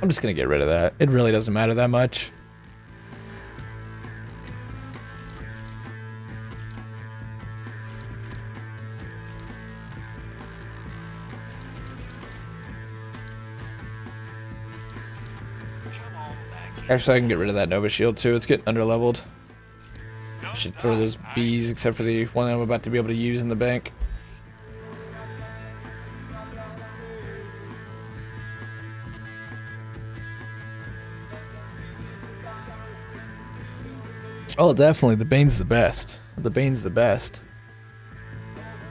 I'm just gonna get rid of that. It really doesn't matter that much. Actually, I can get rid of that Nova Shield too. It's getting underleveled. I should throw those bees, except for the one that I'm about to be able to use in the bank. Oh, definitely. The Bane's the best. The Bane's the best.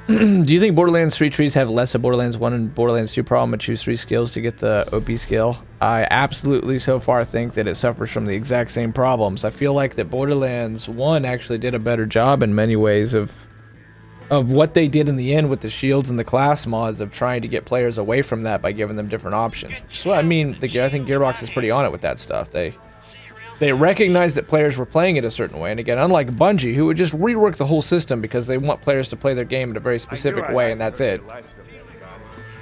Do you think Borderlands 3 trees have less of Borderlands 1 and Borderlands 2 problem and choose 3 skills to get the OP skill? I absolutely so far think that it suffers from the exact same problems. I feel like that Borderlands 1 actually did a better job in many ways of what they did in the end with the shields and the class mods of trying to get players away from that by giving them different options. So I mean, I think Gearbox is pretty on it with that stuff. They recognized that players were playing it a certain way, and again, unlike Bungie, who would just rework the whole system because they want players to play their game in a very specific way, and that's it.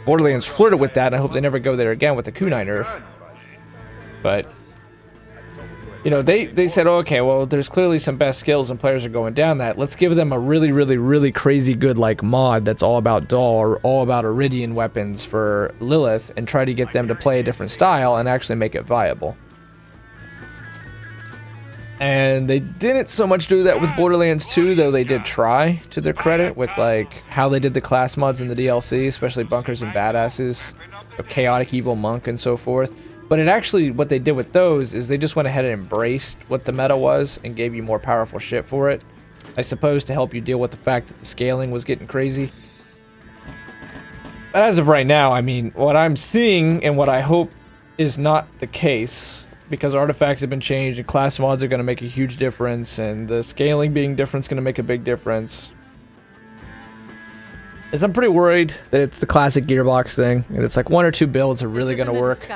Borderlands flirted with that, and I hope they never go there again with the kunai nerf. But, you know, they said, okay, well, there's clearly some best skills and players are going down that. Let's give them a really, really, really crazy good, like, mod that's all about Dahl or all about Iridian weapons for Lilith, and try to get them to play a different style and actually make it viable. And they didn't so much do that with Borderlands 2, though they did try, to their credit, with like how they did the class mods in the DLC, especially Bunkers and Badasses, a Chaotic Evil Monk and so forth. But it actually, what they did with those is they just went ahead and embraced what the meta was and gave you more powerful shit for it. I suppose to help you deal with the fact that the scaling was getting crazy. But as of right now, I mean, what I'm seeing and what I hope is not the case, because artifacts have been changed and class mods are going to make a huge difference and the scaling being different is going to make a big difference, is I'm pretty worried that it's the classic Gearbox thing and it's like 1 or 2 builds are really going to work.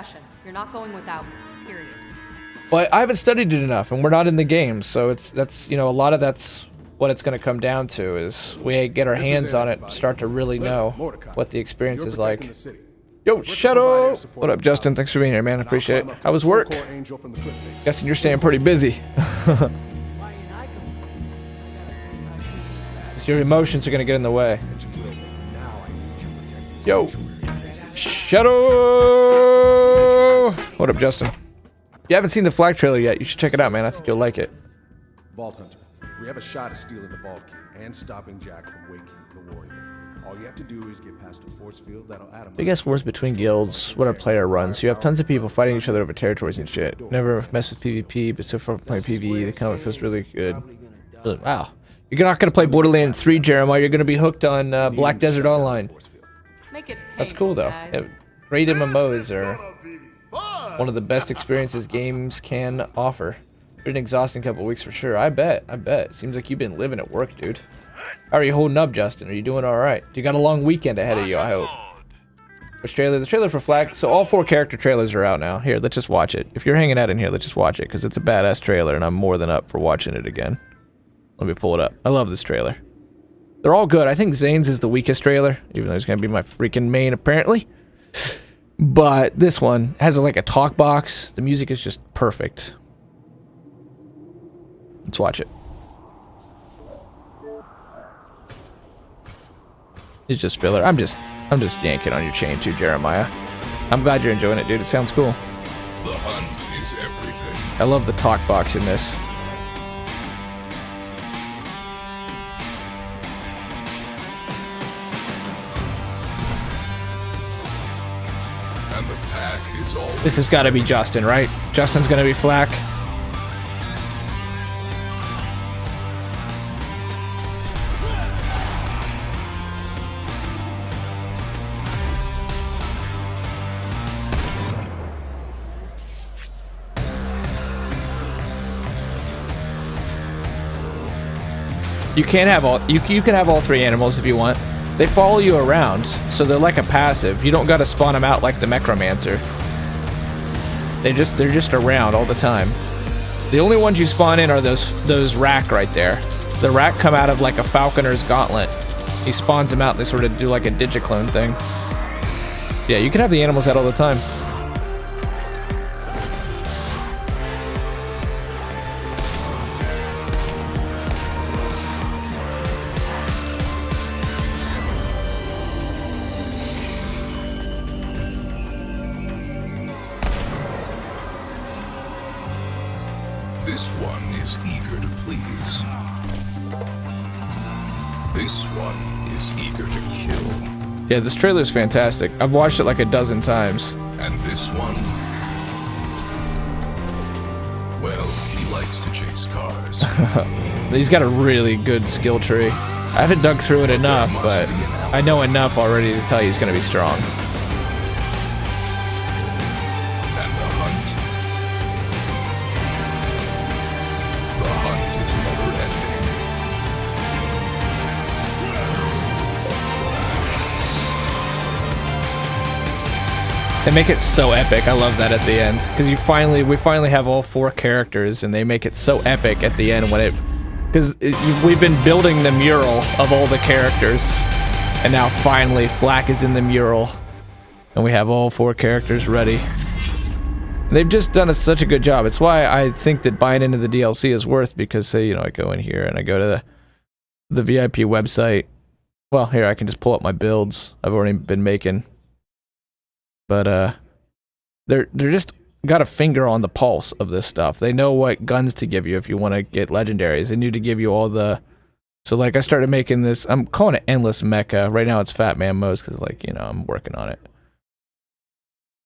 You're not going without, period. But I haven't studied it enough and we're not in the game, so that's you know, a lot of that's what it's going to come down to, is we get our hands on it and start to really know what the experience is like. Yo, Shadow! What up, Justin? Thanks for being here, man. I appreciate it. How was work? Guessing you're staying pretty busy. Your emotions are gonna get in the way. Yo, Shadow! What up, Justin? If you haven't seen the Flag trailer yet, you should check it out, man. I think you'll like it. Vault Hunter, we have a shot at stealing the vault key and stopping Jack from waking the warrior. All you have to do is get past a force field that'll add him. Biggest wars between guilds, what our player runs. You have tons of people fighting each other over territories and shit. Never mess with PvP, but so far playing PvE, the combat feels really good. Wow. You're not gonna play Borderlands 3, Jeremiah. You're gonna be hooked on Black Desert Online. That's cool though. Yeah, great MMOs are one of the best experiences games can offer. Been an exhausting couple weeks for sure. I bet. Seems like you've been living at work, dude. How are you holding up, Justin? Are you doing alright? You got a long weekend ahead of you, I hope. Which trailer? The trailer for Flag. So all 4 character trailers are out now. Here, let's just watch it. If you're hanging out in here, let's just watch it, because it's a badass trailer, and I'm more than up for watching it again. Let me pull it up. I love this trailer. They're all good. I think Zane's is the weakest trailer, even though he's going to be my freaking main, apparently. But this one has like a talk box. The music is just perfect. Let's watch it. It's just filler. I'm just yanking on your chain too, Jeremiah. I'm glad you're enjoying it, dude. It sounds cool. The hunt is everything. I love the talk box in this. And the pack is all. This has got to be Justin, right? Justin's gonna be Flack. You can't have all. You can have all 3 animals if you want. They follow you around, so they're like a passive. You don't gotta spawn them out like the Necromancer. They're just around all the time. The only ones you spawn in are those rack right there. The rack come out of like a falconer's gauntlet. He spawns them out. And they sort of do like a digiclone thing. Yeah, you can have the animals out all the time. This one is eager to please. This one is eager to kill. Yeah, this trailer's fantastic. I've watched it like a dozen times. And this one, well, he likes to chase cars. He's got a really good skill tree. I haven't dug through it enough, but I know enough already to tell you he's going to be strong. And the hunt. The hunt is never ending. They make it so epic. I love that at the end because we finally have all 4 characters, and they make it so epic at the end when it. Because we've been building the mural of all the characters, and now finally Flack is in the mural, and we have all 4 characters ready. And they've just done such a good job. It's why I think that buying into the DLC is worth, because say, you know, I go in here and I go to the VIP website. Well, here I can just pull up my builds I've already been making. But they're just got a finger on the pulse of this stuff. They know what guns to give you if you want to get legendaries. They knew to give you all the... So, like, I started making this... I'm calling it Endless Mecha. Right now it's Fat Man Mo's because, like, you know, I'm working on it.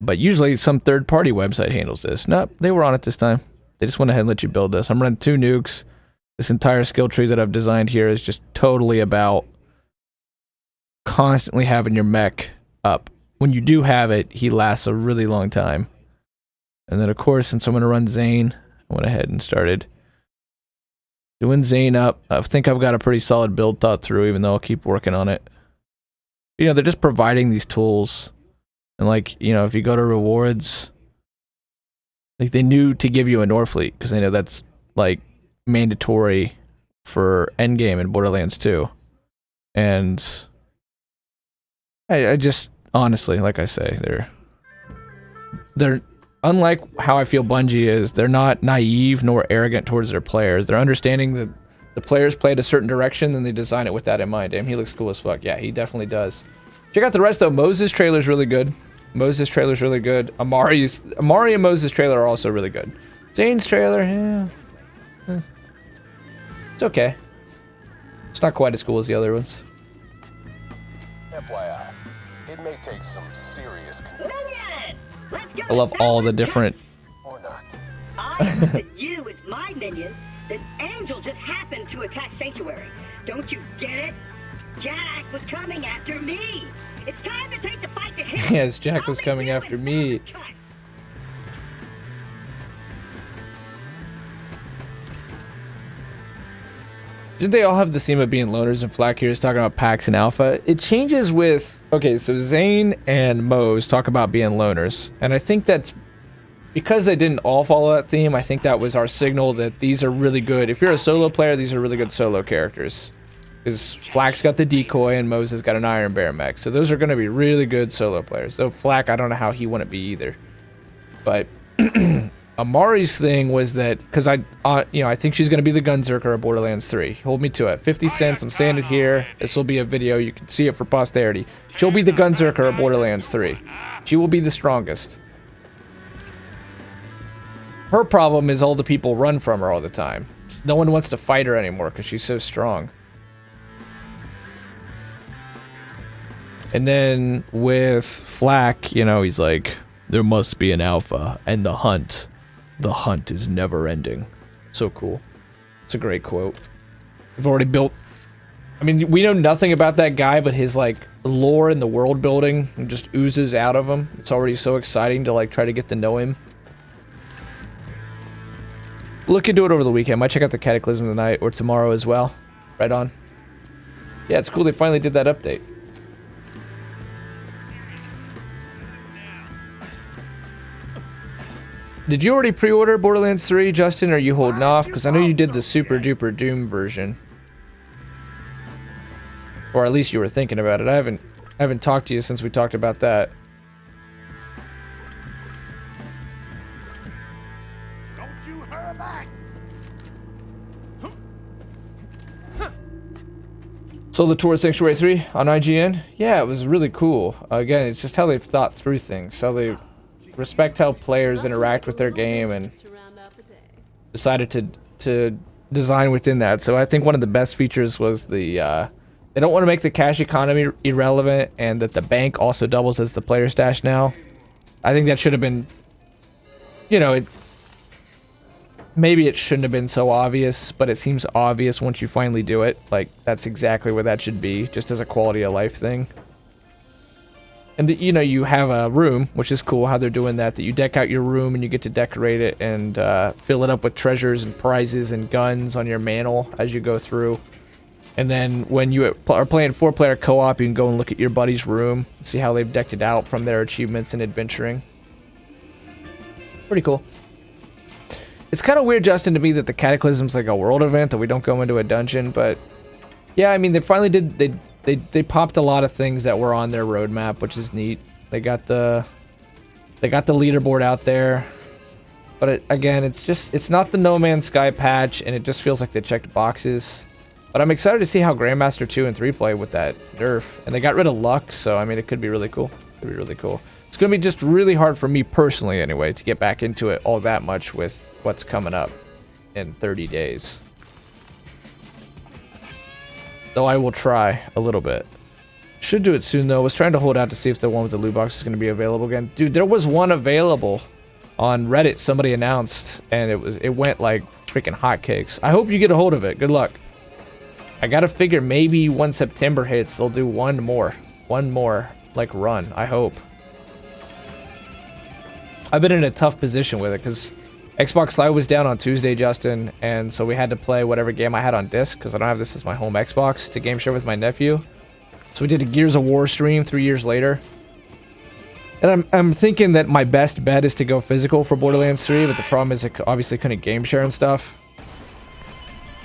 But usually some third-party website handles this. Nope, they were on it this time. They just went ahead and let you build this. I'm running 2 nukes. This entire skill tree that I've designed here is just totally about constantly having your mech up. When you do have it, he lasts a really long time. And then, of course, since I'm going to run Zane, I went ahead and started doing Zane up. I think I've got a pretty solid build thought through, even though I'll keep working on it. You know, they're just providing these tools. And, like, you know, if you go to rewards, like, they knew to give you a Norfleet, because they know that's, like, mandatory for endgame in Borderlands 2. And I just, honestly, like I say, they're unlike how I feel Bungie is. They're not naive nor arrogant towards their players. They're understanding that the players play it a certain direction, and they design it with that in mind. Damn, he looks cool as fuck. Yeah, he definitely does. Check out the rest, though. Moses' trailer's really good. Moses' trailer's really good. Amari and Moses' trailer are also really good. Zane's trailer, yeah. It's okay. It's not quite as cool as the other ones. FYI, it may take some serious Minion! Let's go I love all the different... or not. I looked at you as my minion, then Angel just happened to attack Sanctuary. Don't you get it? Jack was coming after me. It's time to take the fight to him. Yes, Jack was coming after me. Didn't they all have the theme of being loners, and Flack here is talking about Pax and Alpha? It changes with... Okay, so Zane and Mose talk about being loners. And I think that's... Because they didn't all follow that theme, I think that was our signal that these are really good. If you're a solo player, these are really good solo characters. Because Flack's got the decoy and Mose has got an Iron Bear mech. So those are going to be really good solo players. Though Flack, I don't know how he wouldn't be either. But... Amari's thing was that, because I think she's going to be the Gunzerker of Borderlands 3. Hold me to it. 50 cents, I'm saying it here. This will be a video. You can see it for posterity. She'll be the Gunzerker of Borderlands 3. She will be the strongest. Her problem is all the people run from her all the time. No one wants to fight her anymore because she's so strong. And then with Flack, you know, he's like, there must be an alpha, and the hunt is never ending. So cool. It's a great quote. We've already built... I mean, we know nothing about that guy, but his, like, lore and the world building just oozes out of him. It's already so exciting to, like, try to get to know him. Look into it over the weekend. Might check out the Cataclysm tonight or tomorrow as well. Right on. Yeah, it's cool they finally did that update. Did you already pre-order Borderlands 3, Justin, or are you holding off? Because I know you did the Super Duper Doom version. Or at least you were thinking about it. I haven't talked to you since we talked about that. Don't you hurry back. So the tour of Sanctuary 3 on IGN? Yeah, it was really cool. Again, it's just how they've thought through things. How they respect how players interact with their game and decided to design within that. So I think one of the best features was the they don't want to make the cash economy irrelevant, and that the bank also doubles as the player stash now. I think that should have been, you know, maybe it shouldn't have been so obvious, but it seems obvious once you finally do it. Like, that's exactly where that should be, just as a quality of life thing. And, you know, you have a room, which is cool how they're doing that you deck out your room and you get to decorate it and fill it up with treasures and prizes and guns on your mantle as you go through. And then when you are playing 4-player co-op, you can go and look at your buddy's room, see how they've decked it out from their achievements and adventuring. Pretty cool. It's kind of weird, Justin, to me that the Cataclysm's like a world event, that we don't go into a dungeon, but yeah, I mean, they finally did, they popped a lot of things that were on their roadmap, which is neat. They got the leaderboard out there, but again, it's not the No Man's Sky patch, and it just feels like they checked boxes. But I'm excited to see how Grandmaster 2 and 3 play with that nerf. And they got rid of luck, so I mean, it could be really cool. Could be really cool. It's going to be just really hard for me personally, anyway, to get back into it all that much with what's coming up in 30 days. Though I will try a little bit. Should do it soon, though. Was trying to hold out to see if the one with the loot box is going to be available again. Dude, there was one available on Reddit. Somebody announced, and it went like freaking hotcakes. I hope you get a hold of it. Good luck. I gotta figure maybe when September hits, they'll do one more, like, run. I hope. I've been in a tough position with it, because Xbox Live was down on Tuesday, Justin, and so we had to play whatever game I had on disc, because I don't have this as my home Xbox, to game share with my nephew. So we did a Gears of War stream 3 years later. And I'm thinking that my best bet is to go physical for Borderlands 3, but the problem is I obviously couldn't game share and stuff.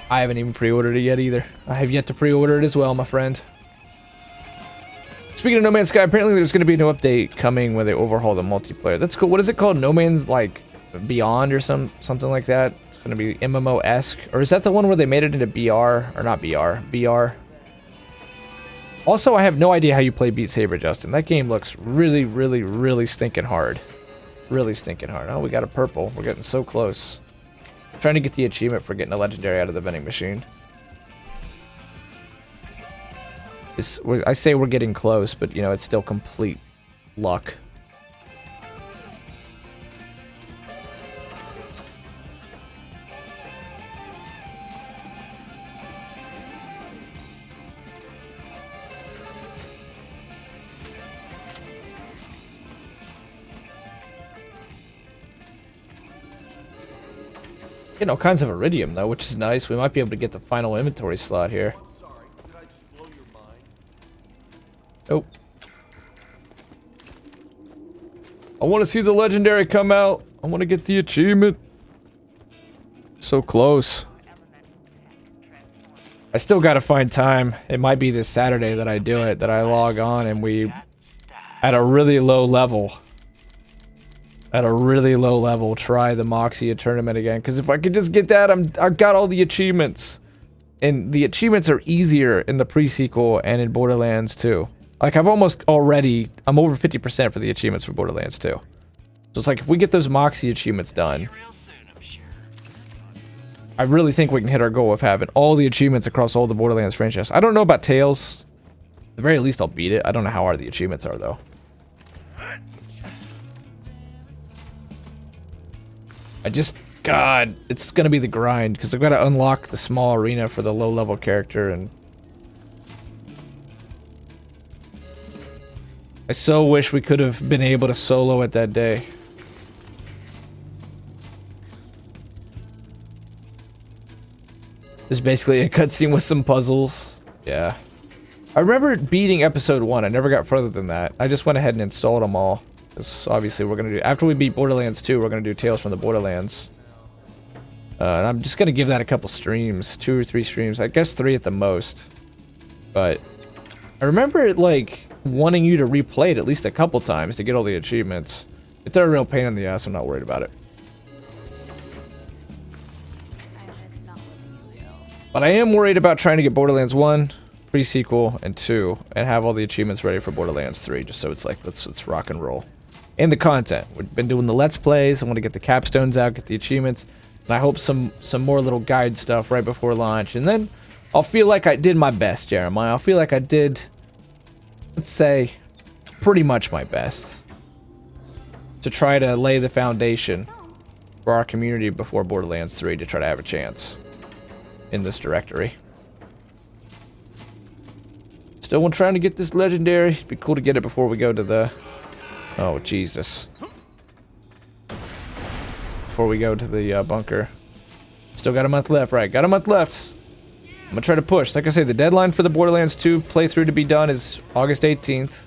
I haven't even pre-ordered it yet either. I have yet to pre-order it as well, my friend. Speaking of No Man's Sky, apparently there's going to be a new update coming where they overhaul the multiplayer. That's cool. What is it called? No Man's, like, Beyond or something like that? It's going to be MMO-esque. Or is that the one where they made it into BR? Or not BR. BR. Also, I have no idea how you play Beat Saber, Justin. That game looks really, really, really stinking hard. Really stinking hard. Oh, we got a purple. We're getting so close. Trying to get the achievement for getting a legendary out of the vending machine. I say we're getting close, but you know, it's still complete luck. Getting all kinds of iridium though, which is nice. We might be able to get the final inventory slot here. Oh. I want to see the legendary come out. I want to get the achievement. So close. I still got to find time. It might be this Saturday that I do it, that I log on and we, at a really low level, try the Moxia tournament again. Because if I could just get that, I've got all the achievements. And the achievements are easier in the pre-sequel and in Borderlands 2. Like, I'm over 50% for the achievements for Borderlands 2. So it's like, if we get those Moxie achievements done, I really think we can hit our goal of having all the achievements across all the Borderlands franchise. I don't know about Tales. At the very least, I'll beat it. I don't know how hard the achievements are, though. God, it's gonna be the grind, because I've got to unlock the small arena for the low-level character, and I so wish we could have been able to solo it that day. It's basically a cutscene with some puzzles. Yeah. I remember beating episode 1. I never got further than that. I just went ahead and installed them all. Because obviously we're going to do... After we beat Borderlands 2, we're going to do Tales from the Borderlands. And I'm just going to give that a couple streams. 2 or 3 streams. I guess 3 at the most. But I remember it, like, wanting you to replay it at least a couple times to get all the achievements. If they're a real pain in the ass, I'm not worried about it. But I am worried about trying to get Borderlands 1, pre-sequel, and 2, and have all the achievements ready for Borderlands 3, just so it's like, let's rock and roll. And the content. We've been doing the Let's Plays. I want to get the capstones out, get the achievements. And I hope some more little guide stuff right before launch. And then I'll feel like I did my best, Jeremiah. I'll feel like I did, let's say, pretty much my best to try to lay the foundation for our community before Borderlands 3 to try to have a chance in this directory. Still trying to get this legendary. It'd be cool to get it before we go to the... Oh, Jesus. Before we go to the bunker. Still got a month left, right? Got a month left. I'm gonna try to push. Like I say, the deadline for the Borderlands 2 playthrough to be done is August 18th.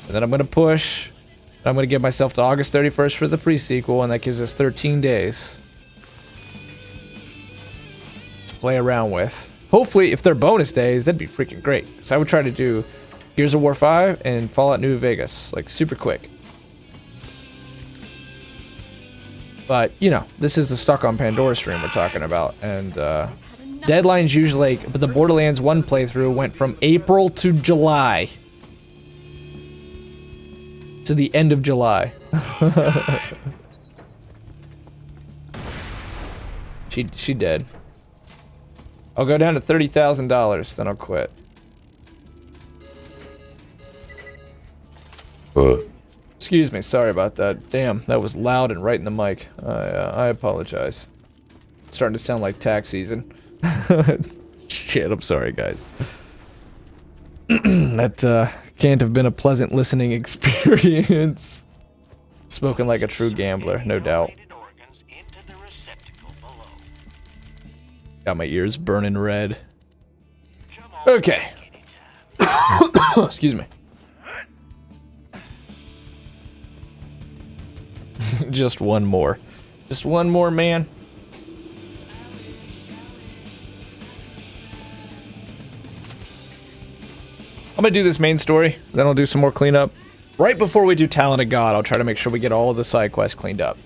And then I'm gonna push. I'm gonna give myself to August 31st for the pre-sequel, and that gives us 13 days to play around with. Hopefully, if they're bonus days, that'd be freaking great. So I would try to do Gears of War 5 and Fallout New Vegas, like super quick. But, you know, this is the Stuck on Pandora stream we're talking about, and deadlines usually, but the Borderlands 1 playthrough went from April to July. To the end of July. She did. I'll go down to $30,000, then I'll quit. Excuse me, sorry about that. Damn, that was loud and right in the mic. I apologize. It's starting to sound like tax season. Shit, I'm sorry, guys. That can't have been a pleasant listening experience. Spoken like a true gambler, no doubt. Got my ears burning red. Okay. Excuse me. Just one more. Just one more, man. I'm gonna do this main story, then I'll do some more cleanup. Right before we do Talent of God, I'll try to make sure we get all of the side quests cleaned up.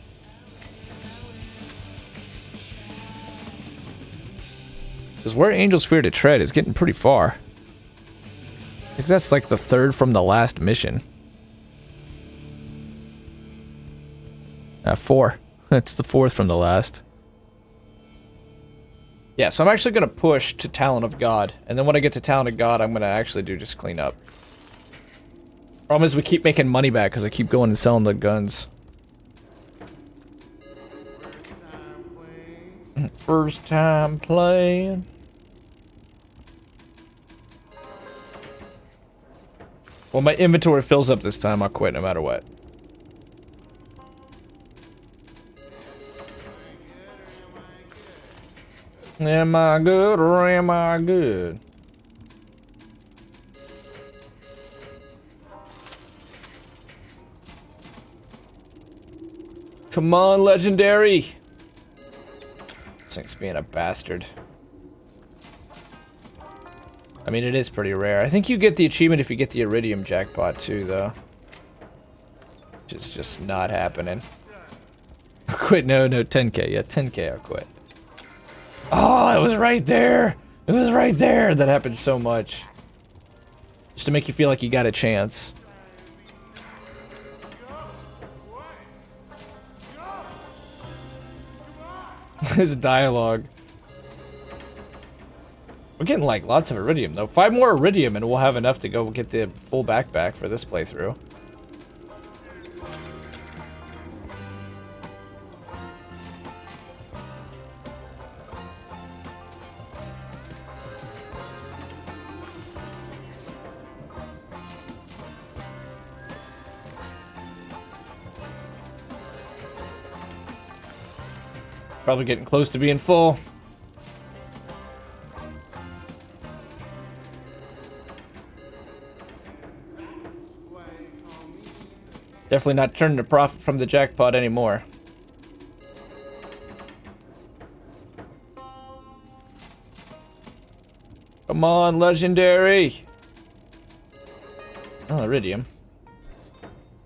Because where Angels Fear to Tread is getting pretty far. I think that's like the third from the last mission. 4. It's the fourth from the last. Yeah, so I'm actually going to push to Talent of God. And then when I get to Talent of God, I'm going to actually do just clean up. Problem is we keep making money back because I keep going and selling the guns. First time playing. Well, my inventory fills up this time. I'll quit no matter what. Am I good or am I good? Come on, legendary! This thing's being a bastard. I mean, it is pretty rare. I think you get the achievement if you get the Iridium jackpot too, though. Which is just not happening. Quit, no, 10k. Yeah, 10k, I'll quit. Oh, it was right there! It was right there! That happened so much. Just to make you feel like you got a chance. His dialogue. We're getting like lots of Iridium though. 5 more Iridium and we'll have enough to go get the full backpack for this playthrough. Probably getting close to being full. Definitely not turning a profit from the jackpot anymore. Come on, legendary! Oh, Iridium.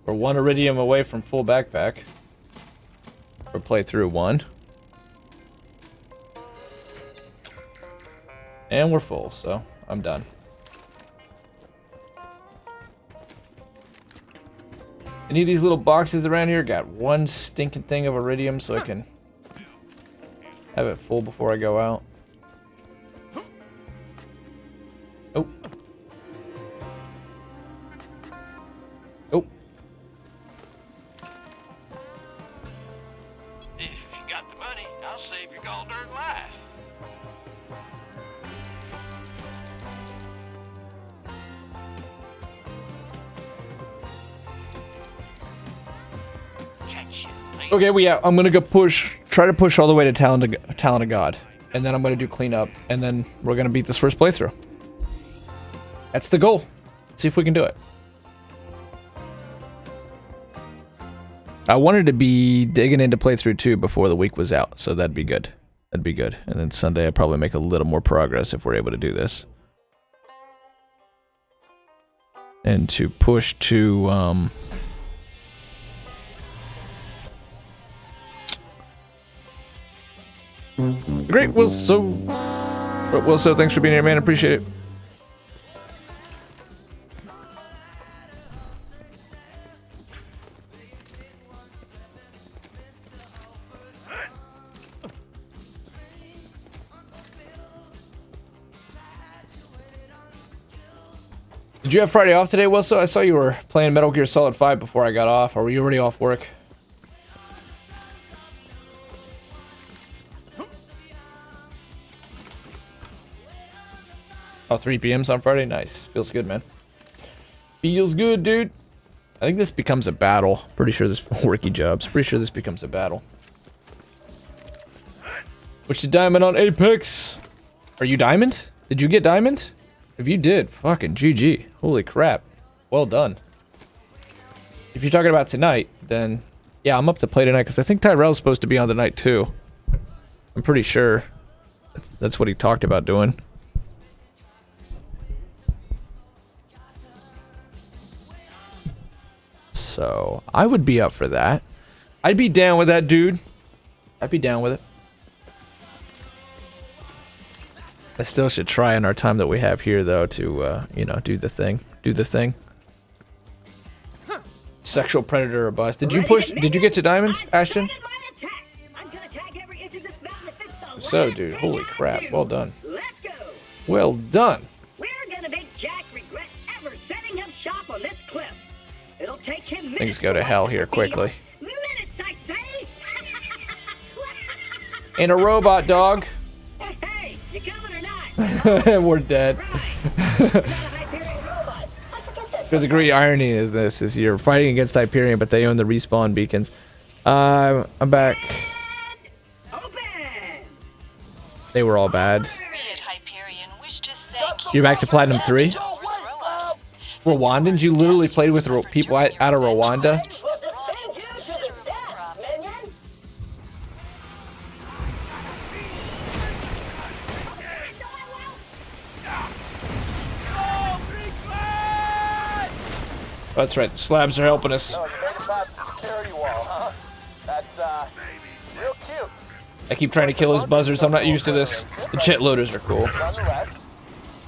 We're 1 Iridium away from full backpack. Or playthrough 1. And we're full, so I'm done. Any of these little boxes around here got 1 stinking thing of Iridium so I can Have it full before I go out. Oh. Oh. If you got the money, I'll save your gall darn life. Okay, well, yeah, I'm gonna go try to push all the way to Talent of God, and then I'm gonna do cleanup, and then we're gonna beat this first playthrough. That's the goal. Let's see if we can do it. I wanted to be digging into playthrough 2 before the week was out, so that'd be good. That'd be good. And then Sunday I'd probably make a little more progress if we're able to do this. And to push to, Great, well, so thanks for being here, man. Appreciate it. Did you have Friday off today, Wilson? I saw you were playing Metal Gear Solid 5 before I got off. Or were you already off work? Oh, 3 p.m.'s on Friday? Nice. Feels good, man. Feels good, dude. I think this becomes a battle. Pretty sure this... Worky jobs. Pretty sure this becomes a battle. What's the diamond on Apex? Are you diamond? Did you get diamond? If you did, fucking GG. Holy crap. Well done. If you're talking about tonight, then... Yeah, I'm up to play tonight, because I think Tyrell's supposed to be on tonight, too. I'm pretty sure. That's what he talked about doing. So, I would be up for that. I'd be down with that, dude. I'd be down with it. I still should try in our time that we have here, though, to, you know, do the thing. Do the thing. Sexual predator or bust. Did you push? Did you get to diamond, Ashton? So, dude, holy crap. Well done. Well done. We're gonna make Jack regret ever setting up shop on this cliff. It'll take him minutes. Things go to hell here quickly. Minutes, I say. Ain't a robot, dog. Hey, you coming or not? We're dead. There's a great irony is this is you're fighting against Hyperion, but they own the respawn beacons. I'm back. They were all bad. You're back to Platinum 3? Rwandans? You literally played with people out of Rwanda? That's right, the slabs are helping us. Oh, you made it past the security wall, huh? That's, real cute. I keep trying to kill his buzzards, I'm not used to this. The jet loaders are cool. Nonetheless,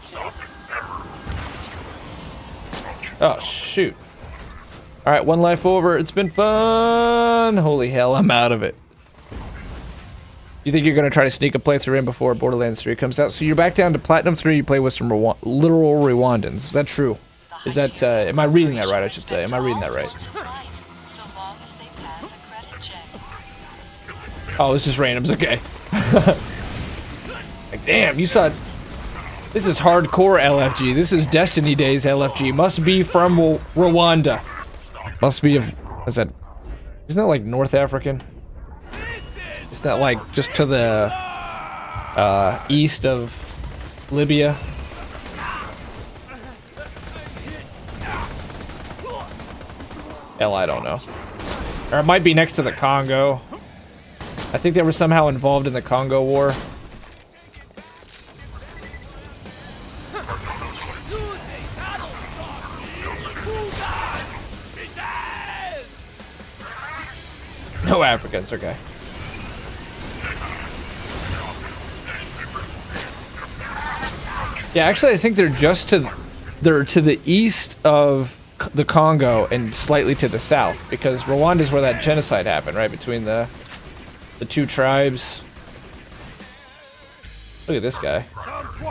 cute. Oh, shoot. Alright, one life over. It's been fun. Holy hell, I'm out of it. You think you're going to try to sneak a playthrough in before Borderlands 3 comes out? So you're back down to Platinum 3, you play with some literal Rwandans. Is that true? Is that, am I reading that right, I should say? Am I reading that right? Oh, this is randoms, okay. Like, damn, you saw... This is hardcore LFG. This is Destiny Days LFG. Must be from Rwanda. Must be of... What's that? Isn't that like North African? Isn't that like just to the... east of Libya? Hell, I don't know. Or it might be next to the Congo. I think they were somehow involved in the Congo War. No Africans, okay. Yeah, actually I think they're to the east of the Congo and slightly to the south, because Rwanda is where that genocide happened, right, between the two tribes. Look at this guy.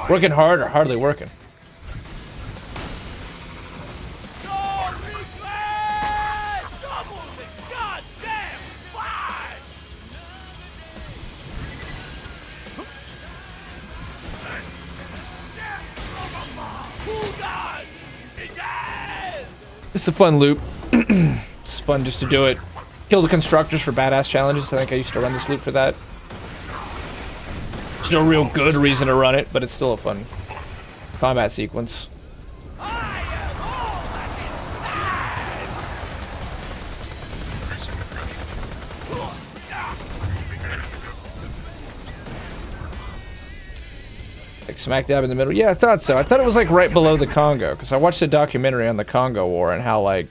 Working hard or hardly working? It's a fun loop. It's fun just to do it. Kill the constructors for badass challenges. I think I used to run this loop for that. There's no real good reason to run it, but it's still a fun combat sequence. Like smack dab in the middle. Yeah, I thought so. I thought it was like right below the Congo, because I watched a documentary on the Congo War and how like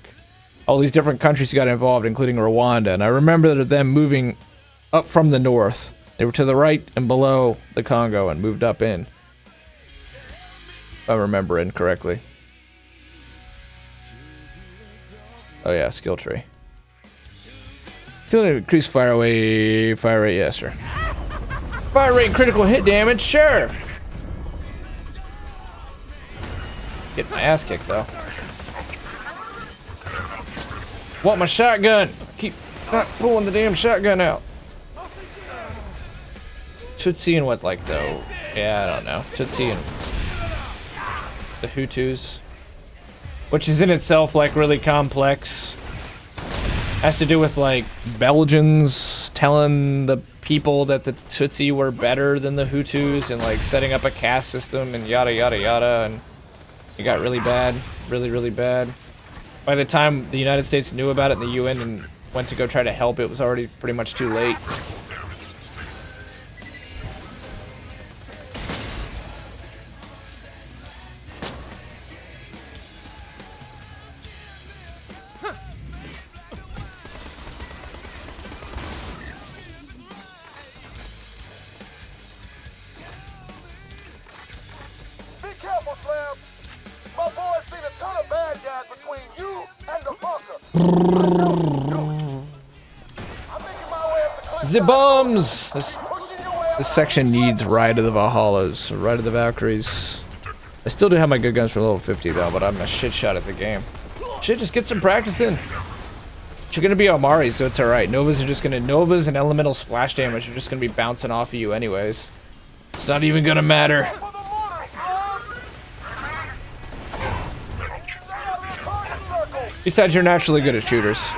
all these different countries got involved, including Rwanda, and I remember them moving up from the north. They were to the right and below the Congo and moved up in. If I'm remembering correctly. Oh yeah, skill tree. Can increase fire rate, yes sir. Fire rate, critical hit damage, sure. Get my ass kicked though. Want my shotgun? Keep not pulling the damn shotgun out. Tutsi and what like though? Yeah, I don't know. Tutsi and the Hutus, which is in itself like really complex. Has to do with like Belgians telling the people that the Tutsi were better than the Hutus and like setting up a caste system and yada yada yada, and it got really bad, really bad. By the time the United States knew about it in the UN and went to go try to help, it was already pretty much too late. Be careful, Slam. My boys seen a ton of bad guys between you and the bunker. I know you. I'm making my way up the cliff. The bombs! This section needs Ride of the Valhallas, Ride of the Valkyries. I still do have my good guns for level 50 though, but I'm a shit shot at the game. Shit, just get some practice in. You're gonna be Omari, so it's alright. Novas and elemental splash damage are just gonna be bouncing off of you anyways. It's not even gonna matter. For the mortar, Slam. Besides, you're naturally good at shooters.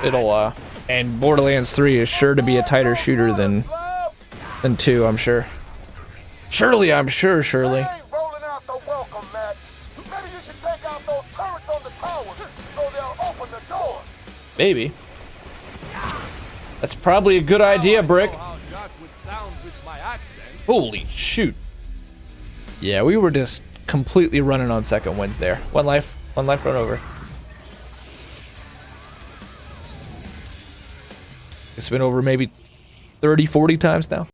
And Borderlands 3 is sure to be a tighter shooter than 2, I'm sure. Surely, I'm sure, surely. Rolling out the welcome mat. Maybe you should take out those turrets on the towers so they'll open the doors. Maybe. That's probably a good idea, Brick. Holy shoot. Yeah, we were just completely running on second wins there. One life run over. It's been over maybe 30, 40 times now.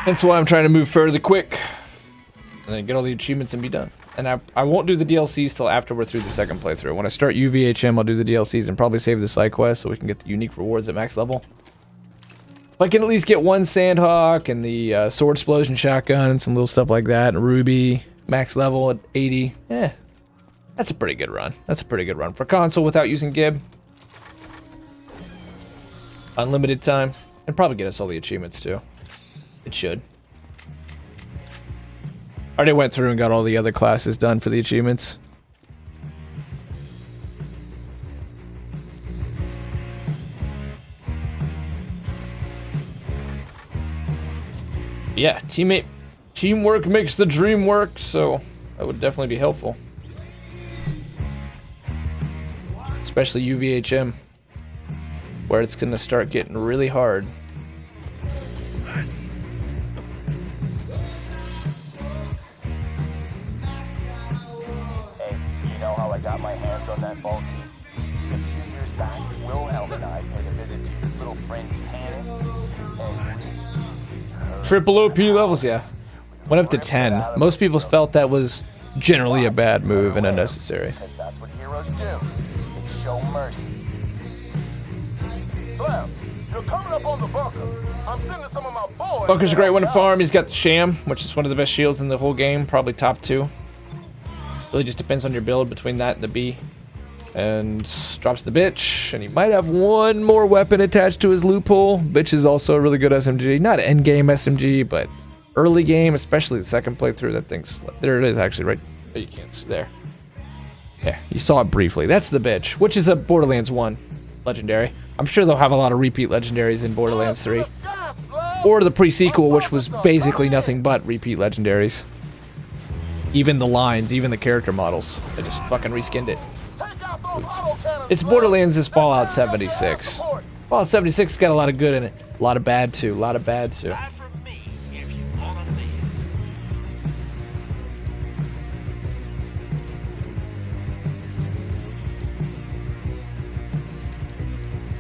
That's why I'm trying to move fairly quick. And then get all the achievements and be done. And I won't do the DLCs till after we're through the second playthrough. When I start UVHM, I'll do the DLCs and probably save the side quest so we can get the unique rewards at max level. If I can at least get one Sandhawk and the sword explosion shotgun and some little stuff like that, and Ruby, max level at 80, that's a pretty good run. That's a pretty good run. For console without using Gib. Unlimited time. And probably get us all the achievements too. It should. Already went through and got all the other classes done for the achievements. Yeah, teamwork makes the dream work, so that would definitely be helpful. Especially UVHM, where it's gonna start getting really hard. Hey, you know how I got my hands on that vault key? See, a few years back, Wilhelm and I paid a visit to your little friend Tanis, and Triple OP levels, yeah. Went up to 10. Most people felt that was generally a bad move and unnecessary. because that's what heroes do. They show mercy. Slam, you're coming up on the bunker. I'm sending some of my boys. Bunker's a to great one to help you out. farm. He's got the Sham, which is one of the best shields in the whole game. Probably top 2. Really just depends on your build between that and the B. And drops the Bitch. And he might have one more weapon attached to his loophole. Bitch is also a really good SMG. Not an end game SMG, but early game, especially the second playthrough. That thing's... There it is, actually, right... Oh, you can't see there. Yeah, you saw it briefly. That's the Bitch, which is a Borderlands 1 legendary. I'm sure they'll have a lot of repeat legendaries in Borderlands 3. Or the pre-sequel, which was basically nothing but repeat legendaries. Even the lines, even the character models. They just fucking reskinned it. Take out those autocannons, It's Slam. Borderlands is Fallout That time 76. support. Fallout 76 got a lot of good in it. A lot of bad too. A lot of bad too. Buy from me if you wanna live.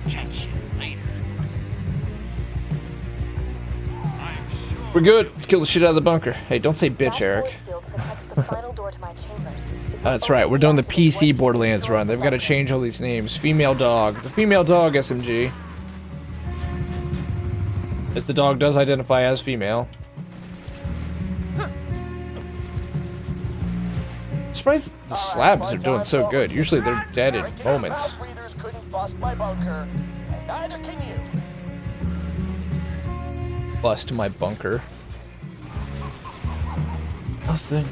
Catch you later. I'm sure We're good. Let's kill the shit out of the bunker. Hey, don't say bitch, That Eric. force field protects the final door to my chambers. It will That's right. We're doing the only deactivate PC once you Borderlands destroy run. the They've got to bunker. change all these names. Female dog. The female dog SMG. As the dog does identify as female. Surprised the slabs are doing so good. Usually they're dead in Regular moments. mouth breathers couldn't bust my bunker, and neither can you. Bust my bunker. Nothing.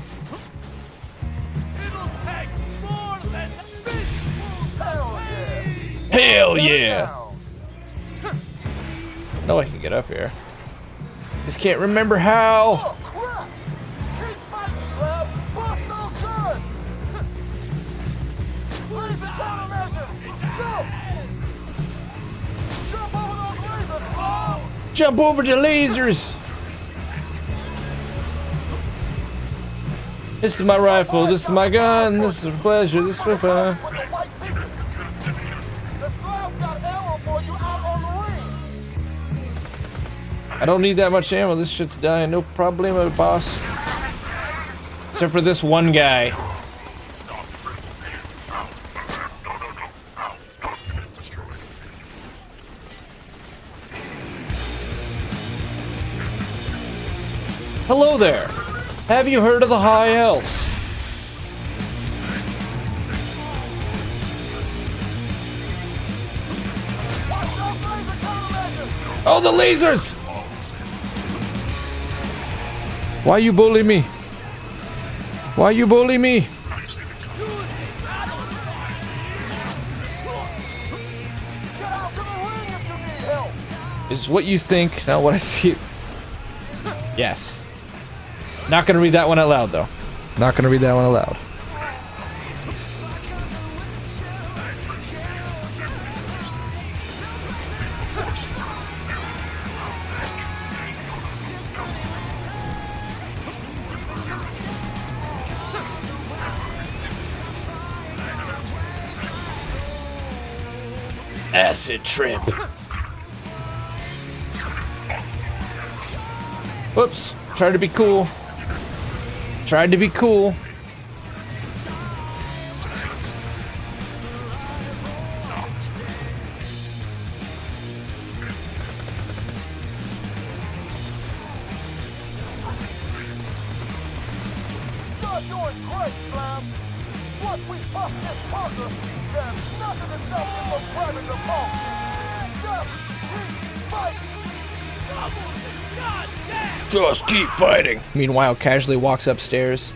Hell yeah. Hell Tear it yeah! down. I know I can get up here. Just can't remember how. Oh, crap. Keep fighting, Slam. Bust those guns. Laser countermeasures. Jump. Jump over those lasers, Slam. Jump over the lasers! This is my rifle, this is my gun, this is a pleasure, this is for fun. With the white beacon. The Slam's got ammo for you out on the ring. I don't need that much ammo, this shit's dying, no problemo, boss. Except for this one guy. Hello there! Have you heard of the High Elves? Watch those laser countermeasures. Oh, the lasers! Why you bully me? Why you bully me? Get out to the ring if you need help. Is what you think, not what I see. Yes. Not gonna read that one out loud, though. Not gonna read that one aloud. Acid trip. Whoops. Tried to be cool. Tried to be cool. You're doing great, Slam. Once we bust this Parker, there's nothing to stop you from grabbing the ball. Just keep fighting. Just keep fighting. Meanwhile, casually walks upstairs.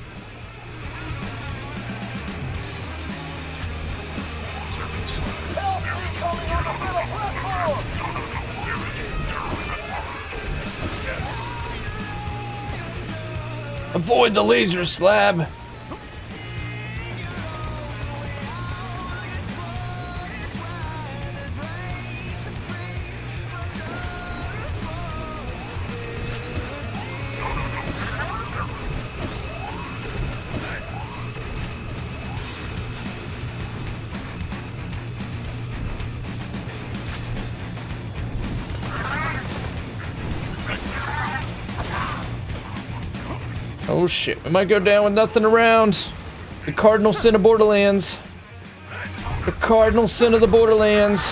Help incoming on the middle platform. Avoid the laser slab. Oh shit, we might go down with nothing around. The cardinal sin of Borderlands. The cardinal sin of the Borderlands.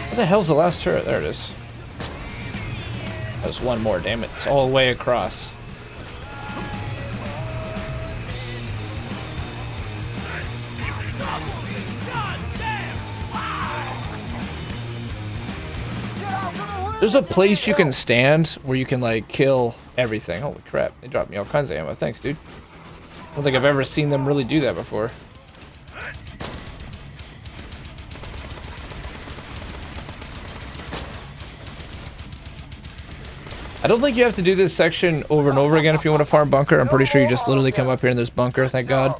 What the hell's the last turret? There it is. There's one more, damn it. It's all the way across. There's a place you can stand where you can like kill everything. Holy crap, they dropped me all kinds of ammo. Thanks, dude. I don't think I've ever seen them really do that before. I don't think you have to do this section over and over again if you want to farm bunker. I'm pretty sure you just literally come up here and there's bunker, thank God.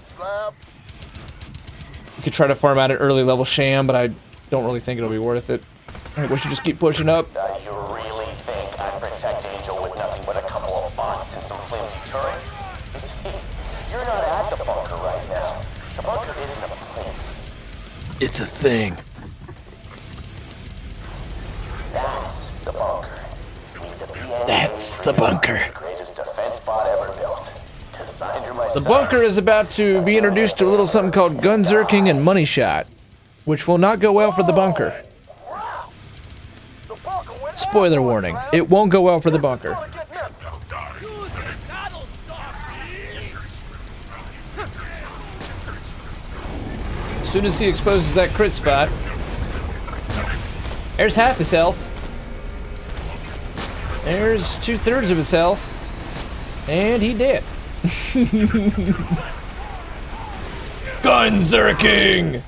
You could try to farm out an early level sham, but I don't really think it'll be worth it. I think we should just keep pushing up. You really think I'd protect Angel with nothing but a couple of bots and some flimsy turrets? You see, you're not at the bunker right now. The bunker isn't a place. It's a thing. That's the bunker. That's the bunker. Greatest defense bot ever built. Designed her myself. The bunker is about to be introduced to a little something called gunzerking and money shot, which will not go well for the bunker. Spoiler warning, it won't go well for the bunker. As soon as he exposes that crit spot, there's half his health. There's 2/3 of his health. And he did. Gunzerking!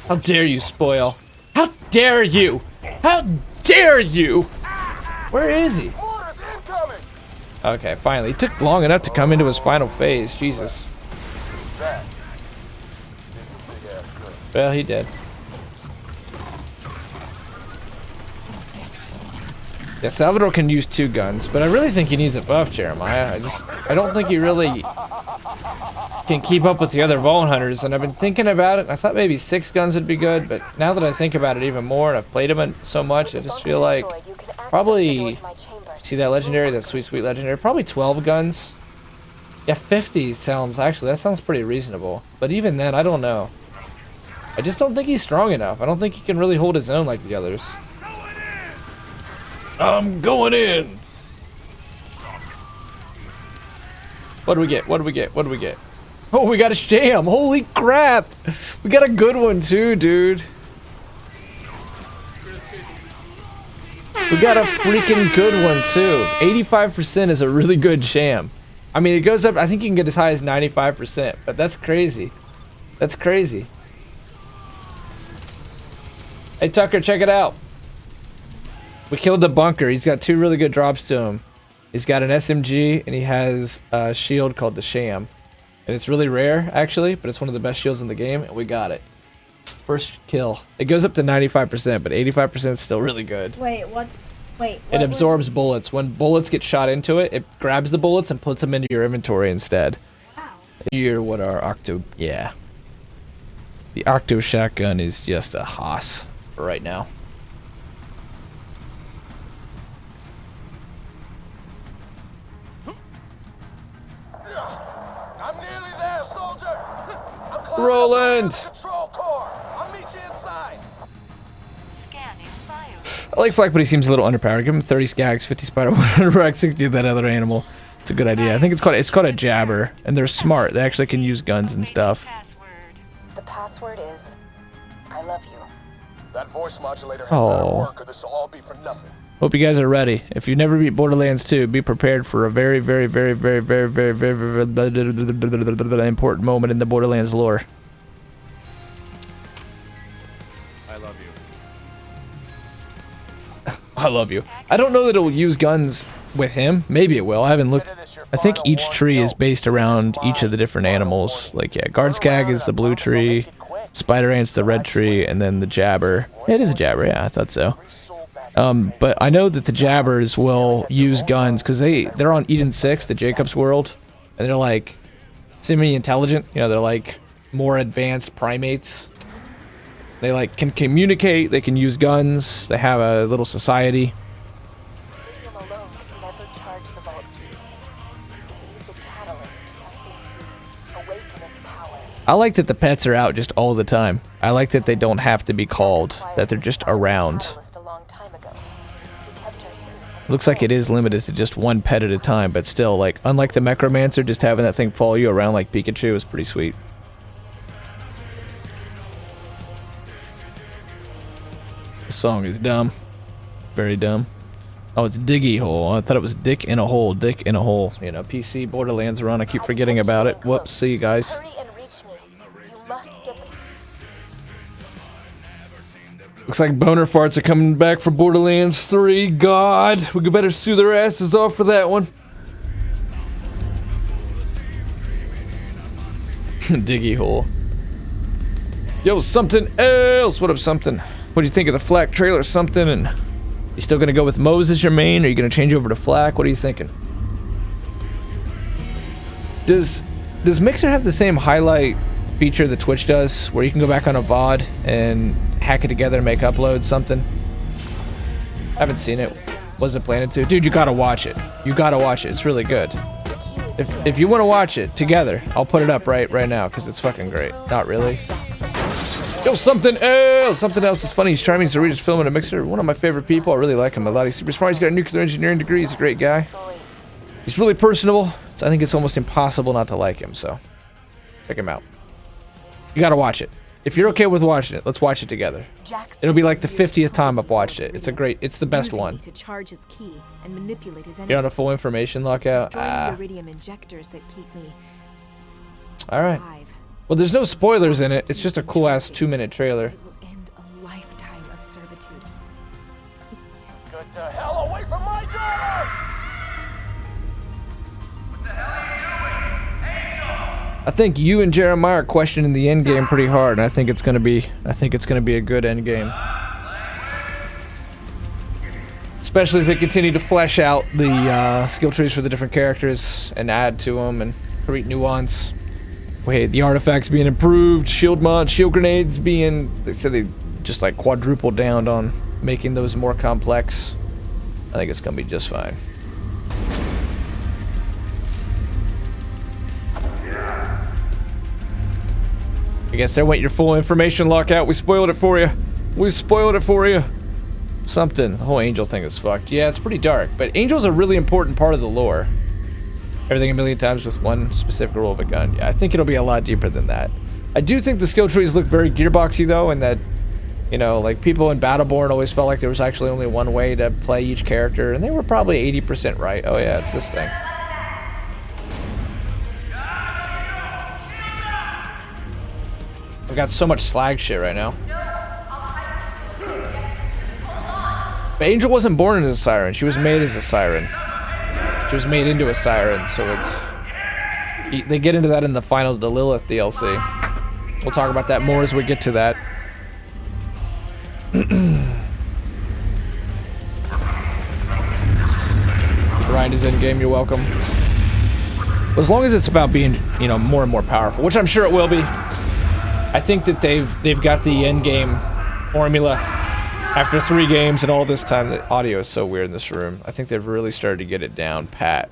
How dare you spoil? How dare you? How dare you? Where is he? Okay, finally. It took long enough to come into his final phase. Jesus. Well, he did. Yeah, Salvador can use 2 guns, but I really think he needs a buff, Jeremiah. I don't think he really can keep up with the other Vault Hunters, and I've been thinking about it. I thought maybe 6 guns would be good, but now that I think about it even more, and I've played him so much, I just feel like probably, see that legendary, that sweet, sweet legendary, probably 12 guns. Yeah, 50 sounds, actually, that sounds pretty reasonable. But even then, I don't know. I just don't think he's strong enough. I don't think he can really hold his own like the others. I'm going in! What do we get? What do we get? What do we get? Oh, we got a sham! Holy crap! We got a good one too, dude. We got a freaking good one too. 85% is a really good sham. I mean, it goes up, I think you can get as high as 95%, but that's crazy. That's crazy. Hey Tucker, check it out. We killed the bunker. He's got 2 really good drops to him. He's got an SMG and he has a shield called the Sham. And it's really rare, actually, but it's one of the best shields in the game, and we got it. First kill. It goes up to 95%, but 85% is still really good. Wait, what? Wait. It absorbs bullets. When bullets get shot into it, it grabs the bullets and puts them into your inventory instead. You're what our octo... Yeah. The octo shotgun is just a hoss for right now. I'm nearly there, soldier. I'm climbing Roland! up the control core. I'll meet you inside. I like Fleck, but he seems a little underpowered. Give him 30 skags, 50 spider, 100 rack, 60 of that other animal. It's a good idea. I think it's called a jabber, and they're smart. They actually can use guns and stuff. The password is I love you. That voice modulator had better work, or this will all be for nothing. Hope you guys are ready. If you never beat Borderlands 2, be prepared for a very, very, very, very, very, very, very, very important moment in the Borderlands lore. I love you. I love you. I don't know that it'll use guns with him. Maybe it will. I haven't looked. I think each tree is based around each of the different animals. Like, yeah, Guardskag is the blue tree, Spider Ant's the red tree, and then the Jabber. Yeah, it is a Jabber, yeah, I thought so. But I know that the Jabbers will use guns because they're on Eden 6, the Jacob's world, and they're like semi-intelligent. You know, they're like more advanced primates. They like can communicate. They can use guns. They have a little society. Helium alone can never charge the vault key. It needs a catalyst, something to awaken its power. I like that the pets are out just all the time. I like that they don't have to be called, that they're just around. Looks like it is limited to just one pet at a time, but still, like, unlike the Necromancer, just having that thing follow you around like Pikachu is pretty sweet. This song is dumb. Very dumb. Oh, it's Diggy Hole. I thought it was Dick in a Hole. Dick in a Hole. You know, PC Borderlands run. I keep forgetting about it. Whoops. See you guys. Hurry and reach me. You must get the... Looks like boner farts are coming back for Borderlands 3. God, we better sue their asses off for that one. Diggy Hole. Yo, something else. What up, something? What do you think of the Flak trailer? Something, and you still gonna go with Moze as your main, or are you gonna change over to Flak? What are you thinking? Does Mixer have the same highlight feature that Twitch does, where you can go back on a VOD and hack it together and make uploads? Something. I haven't seen it. Wasn't planning to. Dude, you gotta watch it. You gotta watch it. It's really good. If you want to watch it together, I'll put it up right now because it's fucking great. Not really. Yo, something else. Something else is funny. He's charming. So we're just filming a Mixer. One of my favorite people. I really like him a lot. He's super smart. He's got a nuclear engineering degree. He's a great guy. He's really personable. So I think it's almost impossible not to like him. So check him out. You gotta watch it. If you're okay with watching it, let's watch it together. It'll be like the 50th time I've watched it. It's the best one. To charge his key and manipulate his You're on a full information lockout. iridium injectors that keep me. All right. Well, there's no spoilers in it. It's just a cool ass 2-minute trailer. It will end a lifetime of servitude. Get the hell away from my daughter! I think you and Jeremiah are questioning the end game pretty hard, and I think it's gonna be a good end game. Especially as they continue to flesh out the skill trees for the different characters and add to them and create nuance. Wait, the artifacts being improved, shield grenades being, they said they just like quadrupled down on making those more complex. I think it's gonna be just fine. I guess I want your full information lockout. We spoiled it for you. We spoiled it for you. Something. The whole angel thing is fucked. Yeah, it's pretty dark, but angel's a really important part of the lore. Everything a million times with one specific rule of a gun. Yeah, I think it'll be a lot deeper than that. I do think the skill trees look very gearboxy though, and that, you know, like people in Battleborn always felt like there was actually only one way to play each character, and they were probably 80% right. Oh yeah, it's this thing. I've got so much slag shit right now. But Angel wasn't born as a siren. She was made as a siren. She was made into a siren, so it's... They get into that in the final Lilith DLC. We'll talk about that more as we get to that. Grind is in game, you're welcome. As long as it's about being, you know, more and more powerful, which I'm sure it will be. I think that they've got the end game formula. After 3 games and all this time, the audio is so weird in this room. I think they've really started to get it down pat.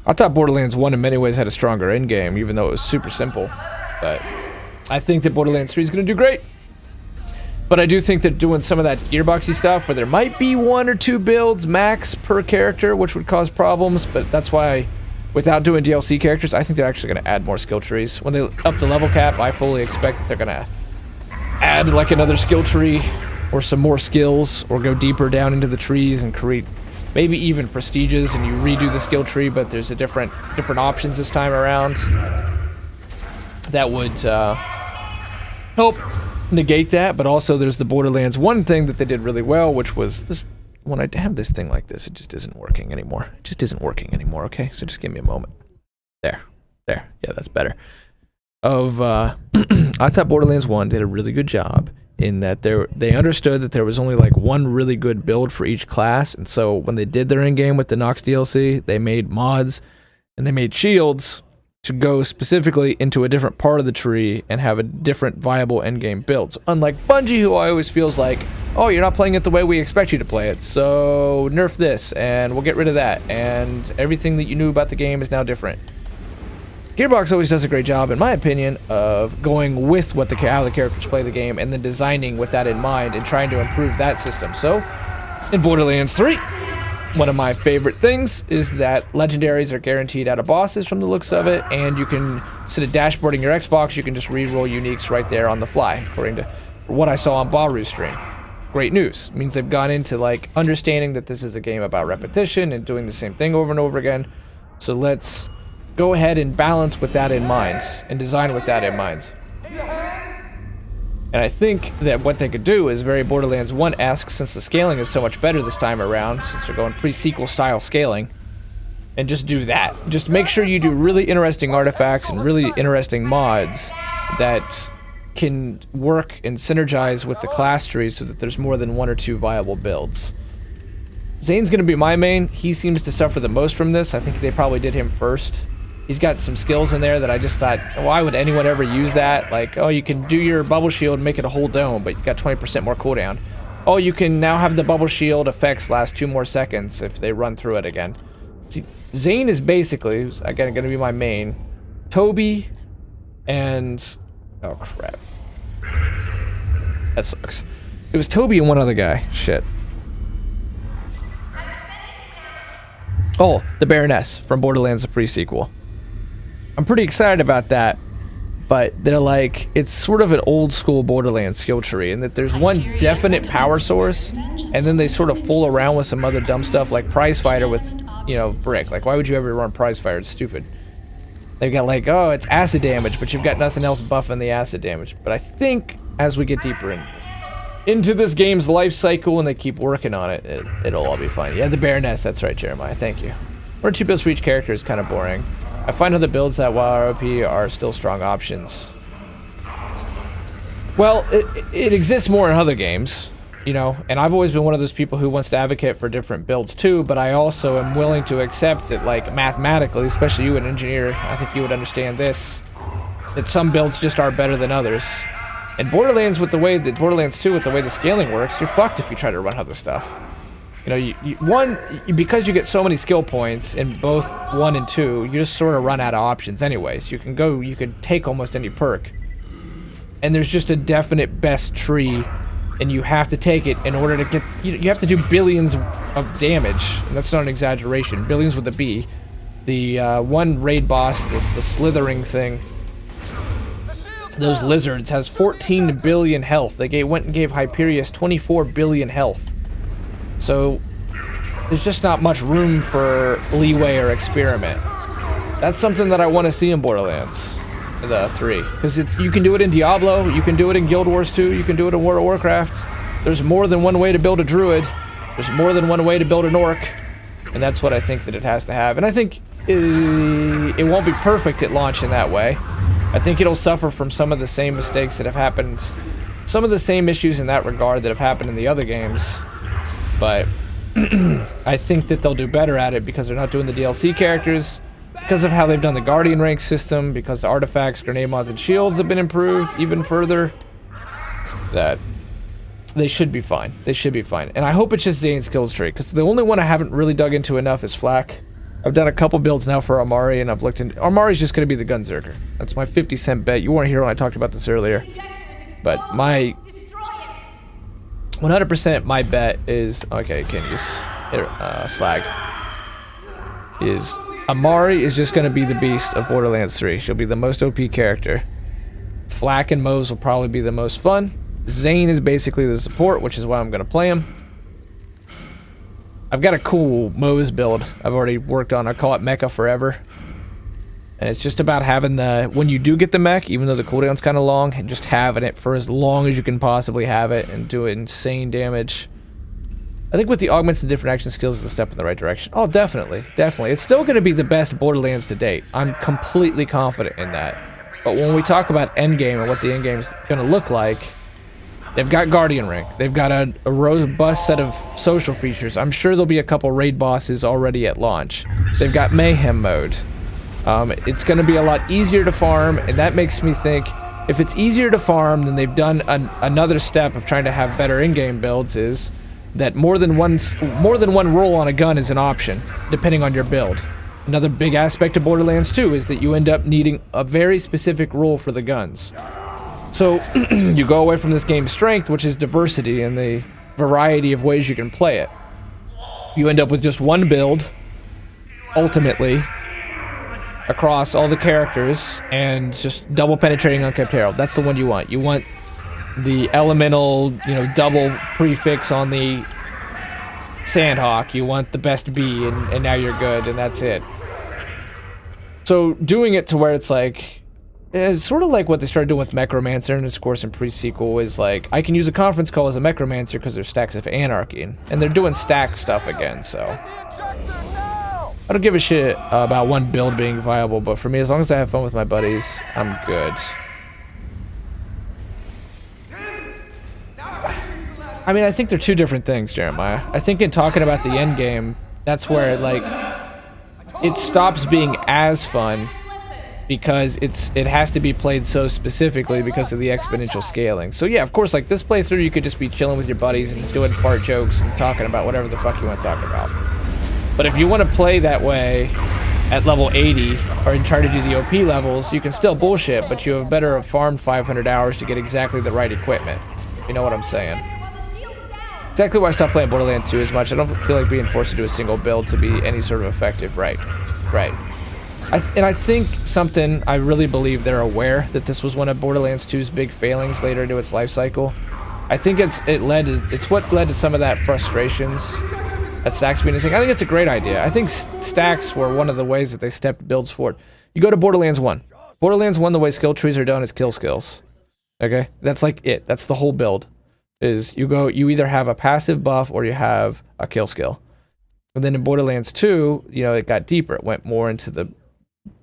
I thought Borderlands 1 in many ways had a stronger end game, even though it was super simple. But I think that Borderlands 3 is going to do great. But I do think that doing some of that gearboxy stuff, where there might be 1 or 2 builds max per character, which would cause problems. But that's why, without doing DLC characters, I think they're actually going to add more skill trees. When they up the level cap, I fully expect that they're going to add like another skill tree, or some more skills, or go deeper down into the trees and create maybe even prestiges, and you redo the skill tree, but there's a different options this time around. That would help negate that, but also there's the Borderlands 1 thing that they did really well, which was this. When I have this thing like this, it just isn't working anymore. It just isn't working anymore, okay? So just give me a moment. There. Yeah, that's better. I thought Borderlands 1 did a really good job in that they understood that there was only like one really good build for each class, and so when they did their endgame with the Nox DLC, they made mods and they made shields to go specifically into a different part of the tree and have a different viable endgame builds. Unlike Bungie, who always feels like, oh, you're not playing it the way we expect you to play it, so nerf this and we'll get rid of that, and everything that you knew about the game is now different. Gearbox always does a great job, in my opinion, of going with what how the characters play the game and then designing with that in mind and trying to improve that system. So, in Borderlands 3, one of my favorite things is that legendaries are guaranteed out of bosses from the looks of it, and you can, instead of dashboarding your Xbox, you can just re-roll uniques right there on the fly, according to what I saw on Baru's stream. Great news. It means they've gone into like understanding that this is a game about repetition and doing the same thing over and over again. So let's go ahead and balance with that in mind and design with that in mind. And I think that what they could do is very Borderlands 1-esque, since the scaling is so much better this time around, since they're going pre-sequel style scaling, and just do that. Just make sure you do really interesting artifacts and really interesting mods that can work and synergize with the class tree so that there's more than 1 or 2 viable builds. Zane's going to be my main. He seems to suffer the most from this. I think they probably did him first. He's got some skills in there that I just thought, why would anyone ever use that? Like, oh, you can do your bubble shield and make it a whole dome, but you got 20% more cooldown. Oh, you can now have the bubble shield effects last 2 more seconds if they run through it again. See, Zane is basically, again, going to be my main. Toby and... oh, crap. That sucks. It was Toby and one other guy. Shit. Oh, the Baroness from Borderlands, the pre-sequel. I'm pretty excited about that, but they're like, it's sort of an old school Borderlands skill tree in that there's one definite power source, and then they sort of fool around with some other dumb stuff like Prize Fighter with, you know, Brick. Like, why would you ever run Prize Fighter? It's stupid. They've got like, oh, it's acid damage, but you've got nothing else buffing the acid damage. But I think as we get deeper into this game's life cycle and they keep working on it, it'll all be fine. Yeah, the Baroness, that's right, Jeremiah, thank you. 1 or 2 builds for each character is kind of boring. I find other builds that, while ROP, are still strong options. Well, it exists more in other games, you know, and I've always been one of those people who wants to advocate for different builds too, but I also am willing to accept that, like, mathematically, especially you, an engineer, I think you would understand this, that some builds just are better than others. And Borderlands, with the way that Borderlands 2, with the way the scaling works, you're fucked if you try to run other stuff. You know, because you get so many skill points in both 1 and 2, you just sort of run out of options anyways. You can take almost any perk. And there's just a definite best tree, and you have to take it in order to get, you have to do billions of damage, and that's not an exaggeration, billions with a B. The one raid boss, the slithering thing, those lizards, has 14 billion health. They went and gave Hyperius 24 billion health. So there's just not much room for leeway or experiment. That's something that I want to see in Borderlands, the 3, because you can do it in Diablo, you can do it in Guild Wars 2, you can do it in World of Warcraft. There's more than one way to build a druid. There's more than one way to build an orc, and that's what I think that it has to have. And I think it won't be perfect at launch in that way, I think it'll suffer from some of the same mistakes that have happened, some of the same issues in that regard that have happened in the other games, but I think that they'll do better at it because they're not doing the DLC characters, because of how they've done the Guardian rank system, because the artifacts, grenade mods, and shields have been improved even further, that they should be fine. They should be fine. And I hope it's just Zane's kills tree, because the only one I haven't really dug into enough is Flak. I've done a couple builds now for Amari, and I've looked into... Amari's just going to be the Gunzerker. That's my 50-cent bet. You weren't here when I talked about this earlier. But my... 100% my bet is... Okay, can't use slag. Is... Amari is just going to be the beast of Borderlands 3. She'll be the most OP character. Flak and Mose will probably be the most fun. Zane is basically the support, which is why I'm going to play him. I've got a cool Mose build I've already worked on. I call it Mecha Forever. And it's just about having the... When you do get the mech, even though the cooldown's kind of long, and just having it for as long as you can possibly have it and do insane damage. I think with the augments and different action skills is a step in the right direction. Oh, definitely. Definitely. It's still going to be the best Borderlands to date. I'm completely confident in that. But when we talk about endgame and what the endgame's going to look like, they've got Guardian rank. They've got a robust set of social features. I'm sure there'll be a couple raid bosses already at launch. They've got mayhem mode. It's going to be a lot easier to farm, and that makes me think if it's easier to farm, then they've done another step of trying to have better in-game builds is that more than one roll on a gun is an option, depending on your build. Another big aspect of Borderlands 2 is that you end up needing a very specific roll for the guns. So you go away from this game's strength, which is diversity and the variety of ways you can play it. You end up with just one build, ultimately, across all the characters, and just double penetrating Unkept Herald. That's the one you want. You want the elemental, double prefix on the Sandhawk. You want the best B, and now you're good, and that's it. So doing it to where it's like... It's sort of like what they started doing with Mechromancer, and of course in pre-sequel is like, I can use a conference call as a Mechromancer because there's stacks of Anarchy, and they're doing stack stuff again, so... I don't give a shit about one build being viable, but for me, as long as I have fun with my buddies, I'm good. I mean, I think they're two different things, Jeremiah. I think in talking about the end game, that's where, like, it stops being as fun because it has to be played so specifically because of the exponential scaling. So yeah, of course, like this playthrough, you could just be chilling with your buddies and doing fart jokes and talking about whatever the fuck you want to talk about. But if you want to play that way at level 80 or try to do the OP levels, you can still bullshit, but you have better have farmed 500 hours to get exactly the right equipment. You know what I'm saying? Exactly why I stopped playing Borderlands 2 as much. I don't feel like being forced to do a single build to be any sort of effective. Right. I think something, I really believe they're aware that this was one of Borderlands 2's big failings later into its life cycle. I think it's what led to some of that frustrations at stacks being a thing. I think it's a great idea. I think stacks were one of the ways that they stepped builds forward. You go to Borderlands 1. Borderlands 1, the way skill trees are done is kill skills. Okay? That's like it. That's the whole build. Is you either have a passive buff or you have a kill skill. And then in Borderlands 2, it got deeper. It went more into the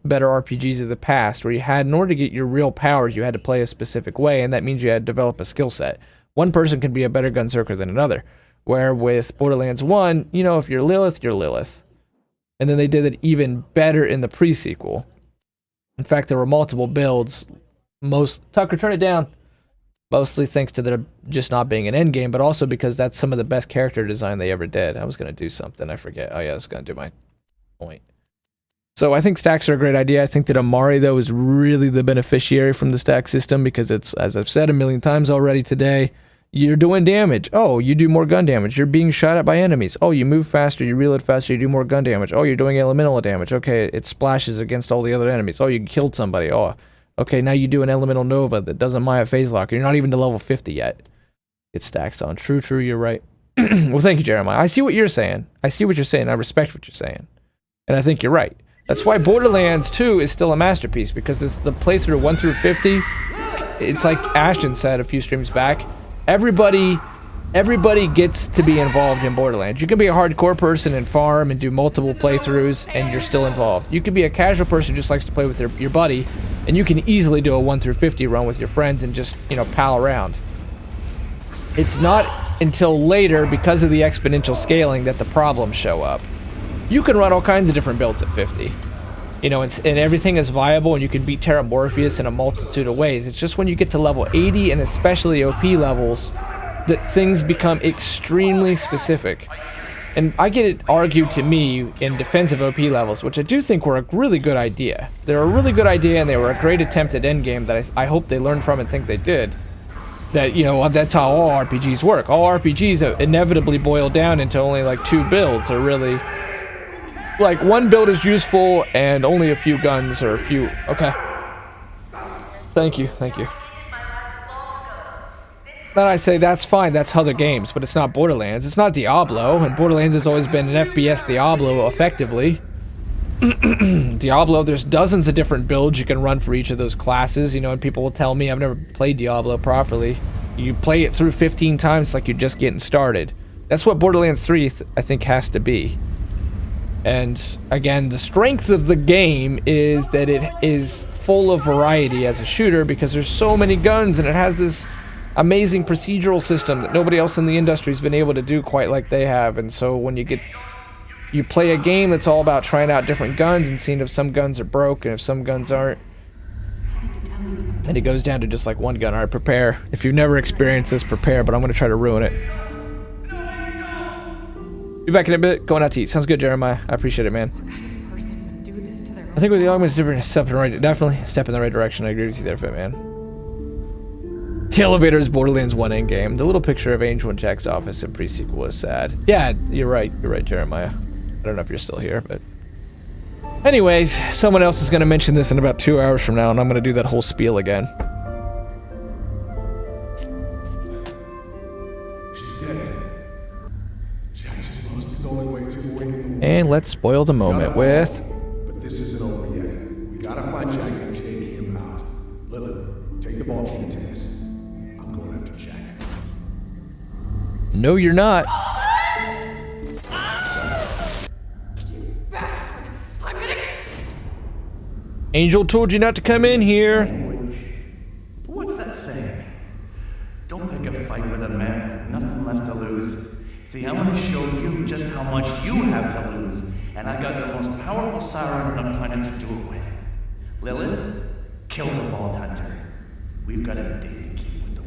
better RPGs of the past, where you had, in order to get your real powers, you had to play a specific way, and that means you had to develop a skill set. One person can be a better gunzerker than another. Where with Borderlands 1, if you're Lilith, you're Lilith. And then they did it even better in the pre-sequel. In fact, there were multiple builds. Tucker, turn it down. Mostly thanks to there just not being an endgame, but also because that's some of the best character design they ever did. I was going to do something, I forget. Oh yeah, I was going to do my point. So I think stacks are a great idea. I think that Amari, though, is really the beneficiary from the stack system because it's, as I've said a million times already today, you're doing damage. Oh, you do more gun damage. You're being shot at by enemies. Oh, you move faster, you reload faster, you do more gun damage. Oh, you're doing elemental damage. Okay, it splashes against all the other enemies. Oh, you killed somebody. Oh, okay, now you do an elemental nova that doesn't Maya phase lock. You're not even to level 50 yet. It stacks on. True, you're right. Well, thank you, Jeremiah. I see what you're saying. I respect what you're saying. And I think you're right. That's why Borderlands 2 is still a masterpiece, because the playthrough 1 through 50, it's like Ashton said a few streams back, everybody gets to be involved in Borderlands. You can be a hardcore person and farm and do multiple playthroughs and you're still involved. You could be a casual person who just likes to play with your buddy And you can easily do a 1 through 50 run with your friends and just, you know, pal around. It's not until later, because of the exponential scaling, that the problems show up. You can run all kinds of different builds at 50. You know, and everything is viable, and you can beat Terra Morpheus in a multitude of ways. It's just when you get to level 80, and especially OP levels, that things become extremely specific. And I get it argued to me in defense of OP levels, which I do think were a really good idea. They're a really good idea, and they were a great attempt at endgame that I hope they learned from and think they did. That, you know, that's how all RPGs work. All RPGs inevitably boil down into only like 2 builds, or really... like, one build is useful, and only a few guns, or a few... Okay. Thank you, thank you. Then I say, that's fine, that's other games, but it's not Borderlands. It's not Diablo, and Borderlands has always been an FPS Diablo, effectively. Diablo, there's dozens of different builds you can run for each of those classes, you know, and people will tell me, I've never played Diablo properly. You play it through 15 times like you're just getting started. That's what Borderlands 3, I think, has to be. And again, the strength of the game is that it is full of variety as a shooter, because there's so many guns, and it has this amazing procedural system that nobody else in the industry has been able to do quite like they have. And so when you play a game that's all about trying out different guns and seeing if some guns are broke and if some guns aren't, and it goes down to just like one gun. All right, prepare. If you've never experienced this, prepare, but I'm going to try to ruin it. Be back in a bit. Going out to eat. Sounds good, Jeremiah. I appreciate it, man. I think with the augment's different. Step in the right, definitely step in the right direction. I agree with you there, Fit Man. The elevator is Borderlands 1 endgame. The little picture of Angel in Jack's office in pre-sequel is sad. Yeah, you're right. You're right, Jeremiah. I don't know if you're still here, but... anyways, someone else is going to mention this in about 2 hours from now, and I'm going to do that whole spiel again. She's dead. Jack just lost his only way to awaken the... And let's spoil the moment with... but this isn't over yet. We gotta find Jack and take him out. Lilith, take the ball from the tennis. I'm going after Jack. No, you're not. Angel told you not to come in here. What's that saying? Don't pick a fight with a man with nothing left to lose. See, I'm gonna show you just how much you have to lose. And I got the most powerful siren on the planet to do it with. Lilith, kill the Vault Hunter. We've got a date to keep with the